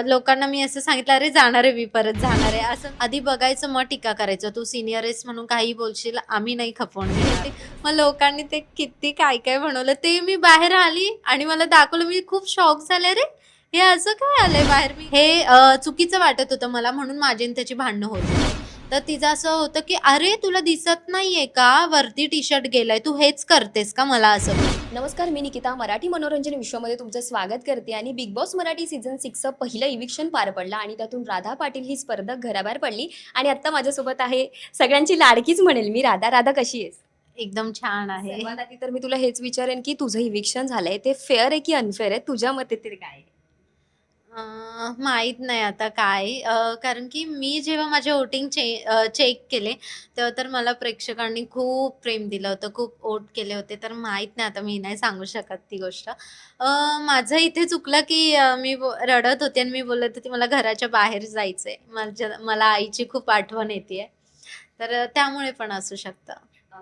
लोकांना मी असं सांगितलं, "अरे जाणार आहे मी, परत जाणार आहे." असं आधी बघायचं मग टीका करायचं. "तू सीनियर आहेस म्हणून काहीही बोलशील, आम्ही नाही खपवून घेणार." मग लोकांनी ते किती काय-काय बनवलं. ते मी बाहेर आली आणि मला दाखवलं. मी खूप शॉक झाले. "अरे, हे असं काय आलंय बाहेर?" हे चुकीचं वाटत होतं मला म्हणून माझी आणि त्याची भांडणं होत होती. तर तिचं असं होतं, की "अरे, तुला दिसत नाहीये का? वरती टी-शर्ट गेलाय. तू हेच करतेस का?" मला असं बोलली. नमस्कार, मी निकिता मराठी मनोरंजन विश्वामध्ये तुमचं स्वागत करते. आणि बिग बॉस मराठी सीझन 6चं पहिलं इविक्शन पार पडलं आणि त्यातून राधा पाटील ही स्पर्धक घराबाहेर पडली. आणि आता माझ्यासोबत आहे सगळ्यांची लाडकीच म्हणेल मी, राधा. राधा, कशी आहेस? एकदम छान आहे. सर्वात आधी तर मी तुला हेच विचारेन की तुझं इविक्शन झालंय ते फेअर आहे की अनफेअर आहे? तुझ्या मते तरी काय आहे? माहीत नाही आता काय कारण की मी जेव्हा माझे वोटिंग चेक केले, तेव्हा तर मला प्रेक्षकांनी खूप प्रेम दिलं होतं, खूप वोट केले होते. तर माहीत नाही आता मी नाही सांगू शकत ती गोष्ट. माझं इथे चुकलं की रडत होते आणि मी बोलत होते मला घराच्या बाहेर जायचंय. मला आईची खूप आठवण येतेय. तर त्यामुळे पण असू शकतं.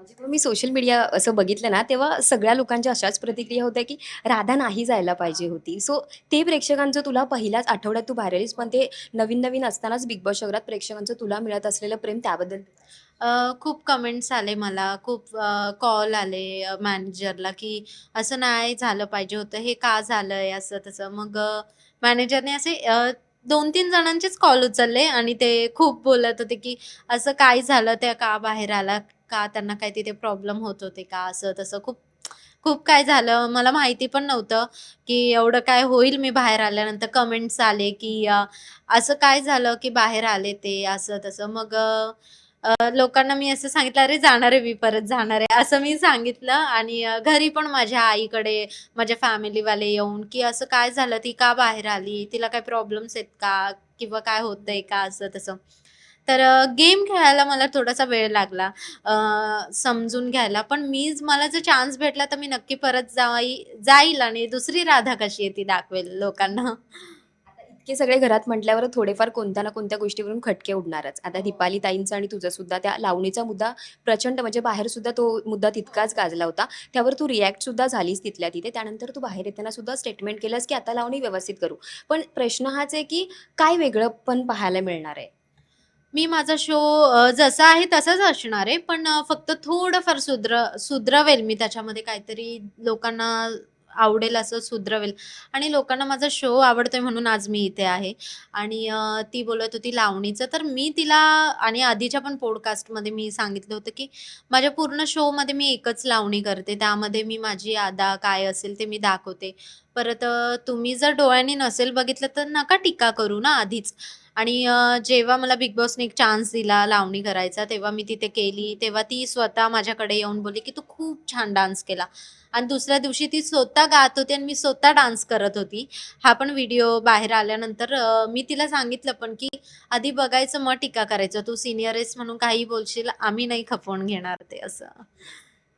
जेव्हा मी सोशल मीडिया असं बघितलं ना, तेव्हा सगळ्या लोकांच्या अशाच प्रतिक्रिया होत्या की राधा नाही जायला पाहिजे होती. सो ते प्रेक्षकांचं तुला पहिल्याच आठवड्यात तू बाहेर आलीस, पण ते नवीन-नवीन असतानाच बिग बॉस शहरात प्रेक्षकांचं तुला मिळत असलेलं प्रेम त्याबद्दल? खूप कमेंट्स आले मला, खूप कॉल आले मॅनेजरला, की असं नाही झालं पाहिजे होतं, हे का झालंय असं तसं. मग मॅनेजरने असे 2-3 जणांचेच कॉल उचलले आणि ते खूप बोलत होते, की असं काय झालं, त्या का बाहेर आला? का त्यांना काही तिथे प्रॉब्लेम होत होते का? असं तसं खूप खूप काय झालं. मला माहिती पण नव्हतं, की एवढं काय होईल मी बाहेर आल्यानंतर. कमेंट्स आले, की असं काय झालं, की बाहेर आले ते असं तसं. मग लोकांना मी असं सांगितलं, "अरे जाणार आहे मी, परत जाणार आहे." असं मी सांगितलं आणि घरी पण माझ्या आईकडे माझ्या फॅमिलीवाले येऊन, की "असं काय झालं? ती का बाहेर आली? तिला काही प्रॉब्लेम्स आहेत का? किंवा काय होतंय का?" असं तसं. तर गेम खेळायला मला थोडासा वेळ लागला समजून घ्यायला. पण मला जर चान्स भेटला, तर मी नक्की परत जाईल आणि दुसरी राधा कशी आहे ती दाखवेल लोकांना. आता इतके सगळे घरात म्हटल्यावर थोडेफार कोणत्या ना कोणत्या गोष्टीवरून खटके उडणारच. आता दीपाली ताईंचा आणि तुझा सुद्धा त्या लावणीचा मुद्दा प्रचंड, म्हणजे बाहेर सुद्धा तो मुद्दा तितकाच गाजला होता. त्यावर तू रिॲक्ट सुद्धा झालीस तिथल्या तिथे. त्यानंतर तू बाहेर येताना सुद्धा स्टेटमेंट केलंस, की आता लावणी व्यवस्थित करू. पण प्रश्न हाच आहे, की काय वेगळं पण पाहायला मिळणार आहे? मी माझा शो जसा आहे तसाच असणार आहे. पण फक्त थोडंफार सुधरवेल मी त्याच्यामध्ये काहीतरी लोकांना आवडेल असं सुधरवेल आणि लोकांना माझा शो आवडतोय म्हणून आज मी इथे आहे. आणि ती बोलत होती लावणीचं, तर मी तिला आणि आधीच्या पण पॉडकास्टमध्ये मी सांगितलं होतं, की माझ्या पूर्ण शोमध्ये मी एकच लावणी करते. त्यामध्ये मी माझी अदा काय असेल ते मी दाखवते. परत तुम्ही जर डोळ्यांनी नसेल बघितलं तर नका टीका करू ना आधीच. आणि जेव्हा मला बिग बॉसने एक चान्स दिला लावणी करायचा, तेव्हा मी तिथे केली. तेव्हा ती स्वतः माझ्याकडे येऊन बोलली, की "तू खूप छान डान्स केला." आणि दुसऱ्या दिवशी ती स्वतः गात होती आणि मी स्वतः डान्स करत होती. हा पण व्हिडिओ बाहेर आल्यानंतर मी तिला सांगितलं पण, की "आधी बघायचं मग टीका करायचं. तू सीनियर आहेस म्हणून काहीही बोलशील, आम्ही नाही खपवून घेणार ते." असं.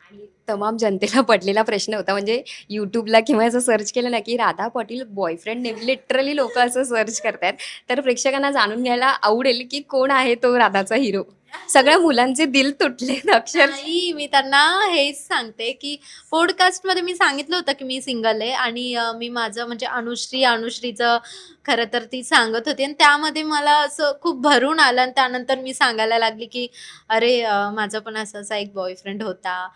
आणि तमाम जनतेला पडलेला प्रश्न होता. म्हणजे YouTubeला किंवा असं सर्च केलं ना, की Radha Patil boyfriend name, literally लोकं असं सर्च करतायत. तर प्रेक्षकांना जाणून घ्यायला आवडेल, की कोण आहे तो राधाचा हिरो? सगळ्या मुलांचे दिल तुटलेत अक्षरशः. नाही, मी त्यांना हेच सांगते, की पॉडकास्टमध्ये मी सांगितलं होतं, की मी सिंगल आहे आणि मी माझं म्हणजे अनुश्रीचं खरं तर ती सांगत होती आणि त्यामध्ये मला असं खूप भरून आलं आणि त्यानंतर मी सांगायला लागली, की "अरे, माझा पण असा-असा एक बॉयफ्रेंड होता.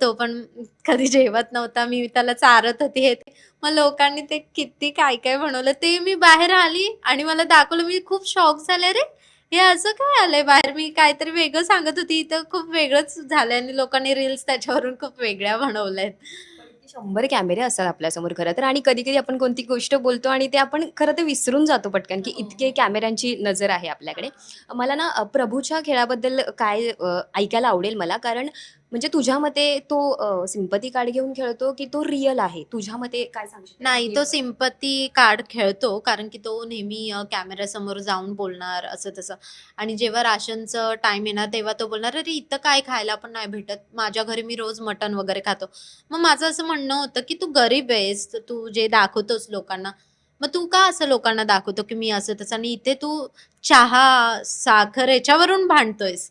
तो पण कधी जेवत नव्हता. मी त्याला चारत होती." हे ते. मग लोकांनी ते किती काय-काय बनवलं. ते मी बाहेर आली आणि मला दाखवलं. मी खूप शॉक झाले. "अरे, हे असं काय आलंय बाहेर? मी काहीतरी वेगळं सांगत होती, इथं खूप वेगळंच झालंय आणि लोकांनी रील्स त्याच्यावरून खूप वेगळ्या बनवल्यात." पण इतके 100 कॅमेरे असतात आपल्यासमोर खरं तर. आणि कधी-कधी आपण कोणती गोष्ट बोलतो आणि ते आपण खरं तर विसरून जातो पटकन, की इतके कॅमेऱ्यांची नजर आहे आपल्याकडे. मला ना प्रभूच्या खेळाबद्दल काय ऐकायला आवडेल मला. कारण म्हणजे तुझ्या मते तो सिम्पती कार्ड घेऊन खेळतो, की तो रिअल आहे? तुझ्या मते काय सांगशील नाही, तो रिअल? सिम्पती कार्ड खेळतो, कारण की तो नेहमी कॅमेऱ्यासमोर जाऊन बोलणार असं-तसं आणि जेव्हा राशनचं टाईम येणार, तेव्हा तो बोलणार, "अरे, इथं काय खायला पण नाही भेटत. माझ्या घरी मी रोज मटण वगैरे खातो." मग माझं असं म्हणणं होतं, की "तू गरीब आहेस, तर तू जे दाखवतोस लोकांना, मग तू का असं लोकांना दाखवतो, की मी असं-तसं आणि इथे तू चहा, साखर याच्यावरून भांडतोयस?"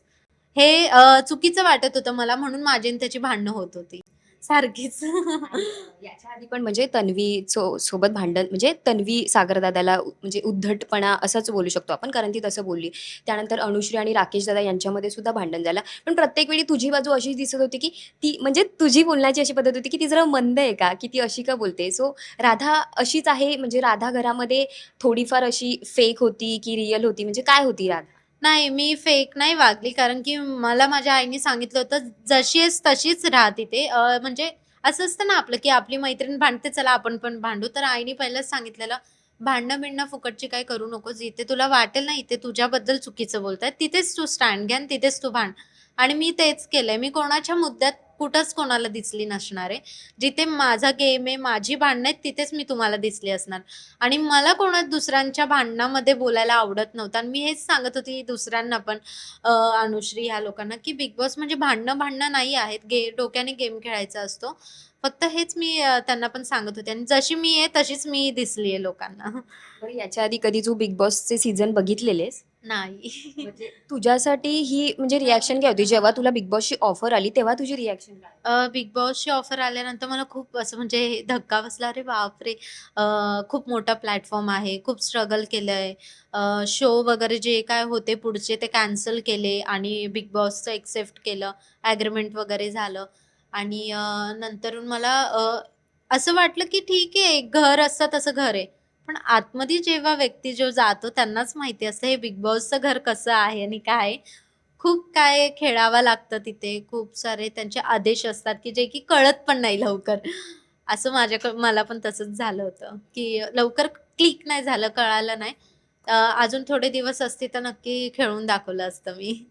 हे चुकीचं वाटत होतं मला, म्हणून माझी आणि त्याची भांडणं होत होती. सारखीच. आणि याच्या आधी पण म्हणजे तन्वी सोबत भांडण म्हणजे तन्वी सागरदादाला म्हणजे उद्धटपणा असंच बोलू शकतो आपण, कारण ती तसं बोलली. त्यानंतर अनुश्री आणि राकेश दादा यांच्यामध्ये सुद्धा भांडण झालं. पण प्रत्येक वेळी तुझी बाजू अशीच दिसत होती, की ती म्हणजे तुझी बोलण्याची अशी पद्धत होती, की ती जरा मंद आहे का? की ती अशी का बोलते? सो राधा अशीच आहे म्हणजे राधा घरामध्ये थोडीफार अशी फेक होती की रिअल होती? म्हणजे काय होती राधा? नाही, मी फेक नाही वागली, कारण की मला माझ्या आईने सांगितलं होतं, "जशी आहेस तशीच राहा तिथे." म्हणजे असं असतं ना आपलं, की आपली मैत्रीण भांडते, चला आपण पण भांडू. तर आईने पहिलेच सांगितलेलं, "भांडणं-बिंडणं फुकटची काही करू नकोस. जिथे तुला वाटेल ना, इथे तुझ्याबद्दल चुकीचं बोलतायत, तिथेच तू स्टँड घे आणि तिथेच तू भांड." आणि मी तेच केलंय. मी कोणाच्या मुद्द्यात कुठंच कोणाला दिसली नसणार आहे. जिथे माझा गेम आहे, माझी भांडणं आहेत, तिथेच मी तुम्हाला दिसली असणार. आणि मला दुसऱ्यांच्या भांडणामध्ये बोलायला आवडत नव्हतं आणि मी हेच सांगत होती दुसऱ्यांना पण, अनुश्री ह्या लोकांना, की बिग बॉस म्हणजे भांडणं-भांडणं नाही आहेत. डोक्याने गेम खेळायचा असतो. फक्त हेच मी त्यांना पण सांगत होते आणि जशी मी आहे तशीच मी दिसली आहे लोकांना. बरं याच्या आधी कधी तू बिग बॉसचे सीझन बघितलेलेस? नाही. म्हणजे तुझ्यासाठी ही म्हणजे रिएक्शन काय होती? जेव्हा तुला बिग बॉसची ऑफर आली, तेव्हा तुझी रिएक्शन काय? बिग बॉसची ऑफर आल्यानंतर मला खूप असं म्हणजे धक्का बसला. अरे बापरे! खूप मोठा प्लॅटफॉर्म आहे. खूप स्ट्रगल केलंय. शो वगैरे जे काय होते पुढचे ते कॅन्सल केले आणि बिग बॉसचं एक्सेप्ट केलं. ॲग्रीमेंट वगैरे झालं आणि नंतरून मला असं वाटलं की ठीक आहे, घर असतं तसं घर आहे. पण आतमध्ये जेव्हा व्यक्ती जो जातो त्यांनाच माहिती असतं हे बिग बॉसचं घर कसं आहे आणि काय आहे. खूप काय खेळावं लागतं तिथे. खूप सारे त्यांचे आदेश असतात, की जे की कळत पण नाही लवकर. असं मला पण तसंच झालं होतं, की लवकर क्लिक नाही झालं, कळालं नाही. अजून थोडे दिवस असते तर नक्की खेळून दाखवलं असतं मी.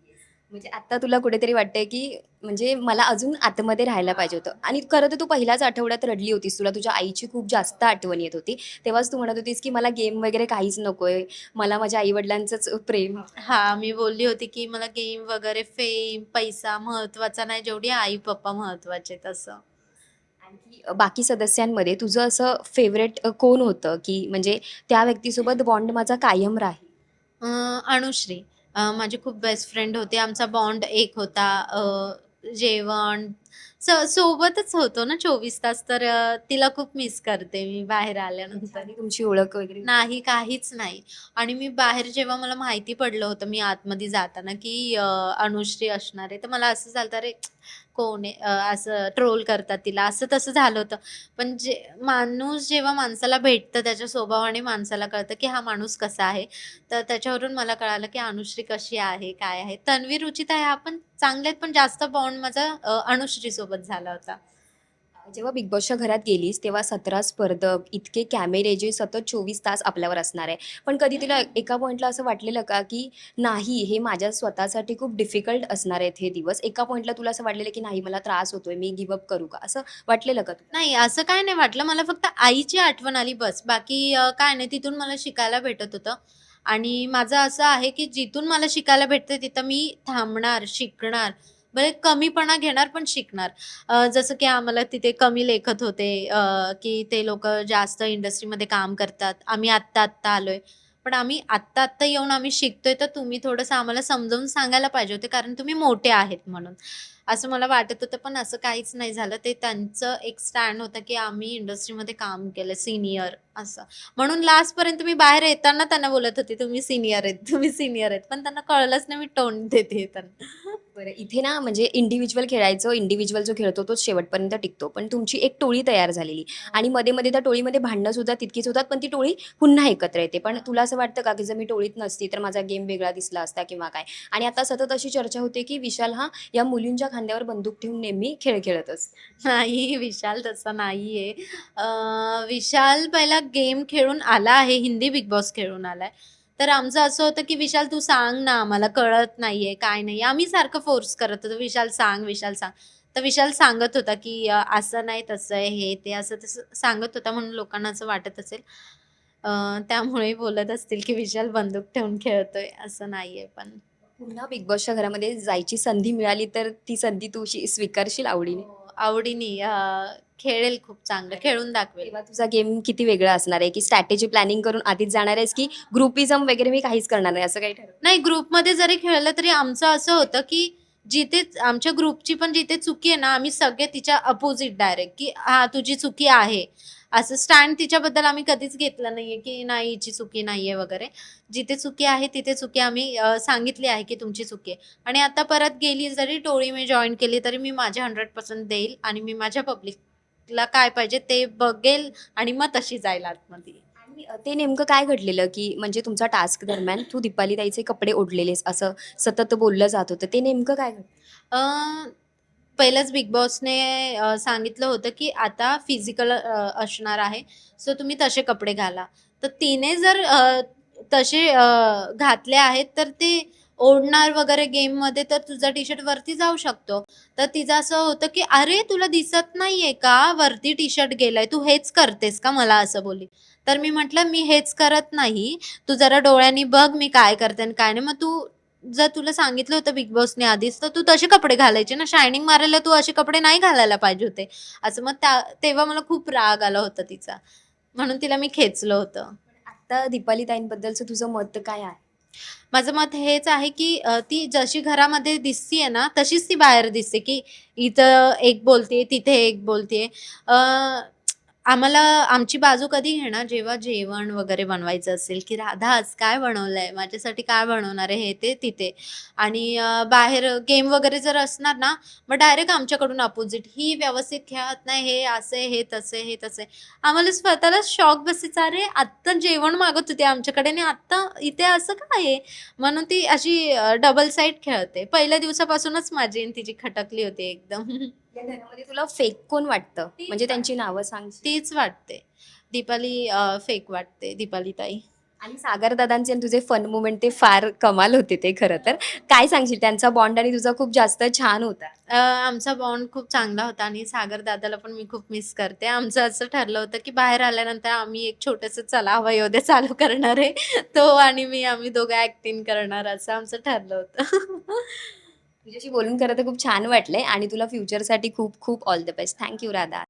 म्हणजे आता तुला कुठेतरी वाटतंय, की म्हणजे मला अजून आतमध्ये राहायला पाहिजे होतं आणि खरं तर तू पहिल्याच आठवड्यात रडली होतीस. तुला तुझ्या आईची खूप जास्त आठवण येत होती. तेव्हाच तू म्हणत होतीस, की मला गेम वगैरे काहीच नकोय. मला माझ्या आई-वडिलांचंच प्रेम हवंय. हां, मी बोलली होती, की मला गेम वगैरे, फेम, पैसा महत्त्वाचा नाही, जेवढी आई-पप्पा महत्त्वाचे तसं. आणखी बाकी सदस्यांमध्ये तुझं असं फेव्हरेट कोण होतं, की म्हणजे त्या व्यक्तीसोबत बॉन्ड माझा कायम राहील? अनुश्री. माझी खूप बेस्ट फ्रेंड होती. आमचा बॉन्ड एक होता. जेवण सोबतच होतो ना 24 तास, तर तिला खूप मिस करते मी बाहेर याच्या आल्यानंतर. आधी तुमची ओळख वगैरे होती? नाही, काहीच नाही. आणि मी बाहेर जेव्हा मला माहिती पडलं होतं, मी आतमध्ये जाताना, की अनुश्री असणार आहे, तर मला असं झालं, "अरे, कोण आहे?" असं ट्रोल करतात तिला, असं तसं झालं होतं. पण माणूस जेव्हा माणसाला भेटतं, त्याच्या स्वभावाने माणसाला कळतं, की हा माणूस कसा आहे. तर त्याच्यावरून मला कळालं, की अनुश्री कशी आहे, काय आहे. तन्वी, रुचिता ह्या पण चांगल्या आहेत, पण जास्त बॉन्ड माझा अनुश्रीसोबत झाला होता. जेव्हा बिग बॉसच्या घरात गेलीस, तेव्हा 17 स्पर्धक, इतके कॅमेरे जे सतत 24 तास आपल्यावर असणार आहे. पण कधी तुला एका पॉइंटला असं वाटलेलं का, की नाही हे माझ्या स्वतःसाठी खूप डिफिकल्ट असणार आहेत हे दिवस? एका पॉइंटला तुला असं वाटलेलं, की नाही मला त्रास होतोय, मी गिव्ह करू का? असं वाटलेलं का तुला? नाही, असं काय नाही वाटलं. मला फक्त आईची आठवण आली बस. बाकी काय नाही. तिथून मला शिकायला भेटत होतं आणि माझं असं आहे, की जिथून मला शिकायला भेटतं तिथं मी थांबणार, शिकणार. भले कमीपणा घेणार पण शिकणार. जसं की आम्हाला तिथे कमी लेखत होते, की ते लोकं जास्त इंडस्ट्रीमध्ये काम करतात. आम्ही आत्ता-आत्ता आलोय. पण आम्ही आत्ता-आत्ता येऊन आम्ही शिकतोय, तर तुम्ही थोडंसं आम्हाला समजावून सांगायला पाहिजे होते, कारण तुम्ही मोठे आहेत म्हणून. असं मला वाटत होतं, पण असं काहीच नाही झालं. ते त्यांचं एक स्टँड होतं, की आम्ही इंडस्ट्रीमध्ये काम केलं, सीनियर असं. म्हणून लास्टपर्यंत मी बाहेर येताना त्यांना बोलत होते, "तुम्ही सीनियर आहेत, तुम्ही सीनियर आहेत." पण त्यांना कळलंच नाही मी टोन देते त्यांना. बरं, इथे ना म्हणजे इंडिव्हिज्युअल खेळायचं, इंडिव्हिज्युअल जो खेळतो तोच शेवटपर्यंत टिकतो. पण तुमची एक टोळी तयार झालेली आणि मध्ये-मध्ये त्या टोळीमध्ये भांडणं सुद्धा तितकीच होतात, पण ती टोळी पुन्हा एकत्र येते. पण तुला असं वाटतं का, की जर मी टोळीत नसती, तर माझा गेम वेगळा दिसला असता किंवा काय? आणि आता सतत अशी चर्चा होते, की विशाल हा या मुलींच्या खांद्यावर बंदूक ठेवून नेहमी खेळ खेळत असतो. नाही, विशाल तसा नाहीये. विशाल पहिला गेम खेळून आला आहे, हिंदी बिग बॉस खेळून आलाय. तर आमचं असं होतं, की "विशाल तू सांग ना, आम्हाला कळत नाहीये, काय नाही." आम्ही सारखं फोर्स करत होतो, "विशाल सांग, विशाल सांग." तर विशाल सांगत होता, की "असं नाही, तसं आहे, हे ते." असं तसं सांगत होता म्हणून लोकांना असं वाटत असेल. अ, त्यामुळे बोलत असतील, की विशाल बंदूक ठेवून खेळतोय, असं नाहीये पण. पुन्हा बिग बॉसच्या घरामध्ये जायची संधी मिळाली, तर ती संधी तू स्वीकारशील आवडीने? हो, आवडीने खेळेल खूप चांगलं, खेळून दाखवेल. तेव्हा तुझा गेम किती वेगळा असणार आहे, की स्ट्रॅटेजी प्लॅनिंग करून आधीच जाणार आहेस, की ग्रुपिझम वगैरे मी काहीच करणार नाही, असं काही ठरवलं? नाही, ग्रुपमध्ये जरी खेळलं तरी आमचं असं होतं, की जिथे आमच्या ग्रुपची पण जिथे चुकी आहे ना, आम्ही सगळे तिच्या अपोझिट डायरेक्ट, की "हां, तुझी चुकी आहे." असं स्टँड तिच्याबद्दल आम्ही कधीच घेतलं नाहीये, की नाही हिची चुकी नाहीये वगैरे. जिथे चुकी आहे तिथे चुकी आम्ही सांगितली आहे, की तुमची चुकी आहे. आणि आता परत गेली जरी टोळी मी जॉइन केली, तरी मी माझे 100% देईल आणि मी माझ्या पब्लिकला काय पाहिजे ते बघेल आणि मग तशी जाईल आतमध्ये. आणि ते नेमकं काय घडलेलं, की म्हणजे तुमचा टास्क दरम्यान तू दीपाली ताईचे कपडे ओढलेलेस असं सतत बोललं जात होतं. ते नेमकं काय घडलं? अ, पहिलंच बिग बॉसने सांगितलं होतं, की आता फिजिकल असणार आहे. सो तुम्ही तसे कपडे घाला. तर तिने जर तसे घातले आहेत, तर ते ओढणार वगैरे गेममध्ये तर तुझा टी-शर्ट वरती जाऊ शकतो. तर तिचं असं होतं, की "अरे, तुला दिसत नाहीये का? वरती टी-शर्ट गेलाय. तू हेच करतेस का?" मला असं बोलली. तर मी म्हटलं, "मी हेच करत नाही. तू जरा डोळ्यांनी बघ मी काय करते आणि काय नाही. मग तू जर तुला सांगितलं होतं बिग बॉसने आधीच, तर तू तसे कपडे घालायचे ना. शायनिंग मारायला तू असे कपडे नाही घालायला पाहिजे होते." असं मग तेव्हा मला खूप राग आला होता तिचा. म्हणून तिला मी खेचलं होतं. आता दीपाली ताईंबद्दलचं तुझं मत काय आहे? माझं मत हेच आहे, की ती जशी घरामध्ये दिसतीये ना, तशीच ती बाहेर दिसते, की इथं एक बोलतीये, तिथे एक बोलतीये. अ, आम्हाला आमची बाजू कधी घेणार? जेव्हा जेवण वगैरे बनवायचं असेल, की "राधा आज काय बनवलंय? माझ्यासाठी काय बनवणार आहे?" हे ते तिथे. आणि बाहेर गेम वगैरे जर असणार ना, मग डायरेक्ट आमच्याकडून अपोझिट, "ही व्यवस्थित खेळत नाही, हे असं आहे, हे तसं आहे, हे तसं आहे." आम्हाला स्वतःलाच शॉक बसायचा, "अरे, आत्ता जेवण मागत होती आमच्याकडे आणि आत्ता इथे असं काय आहे?" म्हणून ती अशी डबल साइड खेळते. पहिल्या दिवसापासूनच माझी आणि तिची खटकली होती एकदम. या घरामध्ये तुला फेक कोण वाटतं? तीच म्हणजे त्यांची वाटते. नावं सांगशील? तीच वाटते. दीपाली फेक वाटते, दीपाली ताई. आणि सागर दादांचे आणि तुझे फन मोमेंट ते फार कमाल होते ते खरं तर. काय सांगशील त्यांचा बॉन्ड आणि तुझा खूप जास्त छान होता. आमचा बॉन्ड खूप चांगला होता आणि सागर दादाला पण मी खूप मिस करते. आमचं असं ठरलं होतं, की बाहेर आल्यानंतर आम्ही एक छोटंसं चला हवा येऊ दे चालू करणार आहे. तो आणि मी आम्ही दोघं ॲक्टिंग करणार असं आमचं ठरलं होतं. तुझ्याशी बोलून खरं तर खूप छान वाटलंय आणि तुला फ्युचरसाठी खूप खूप all the best. Thank you Radha.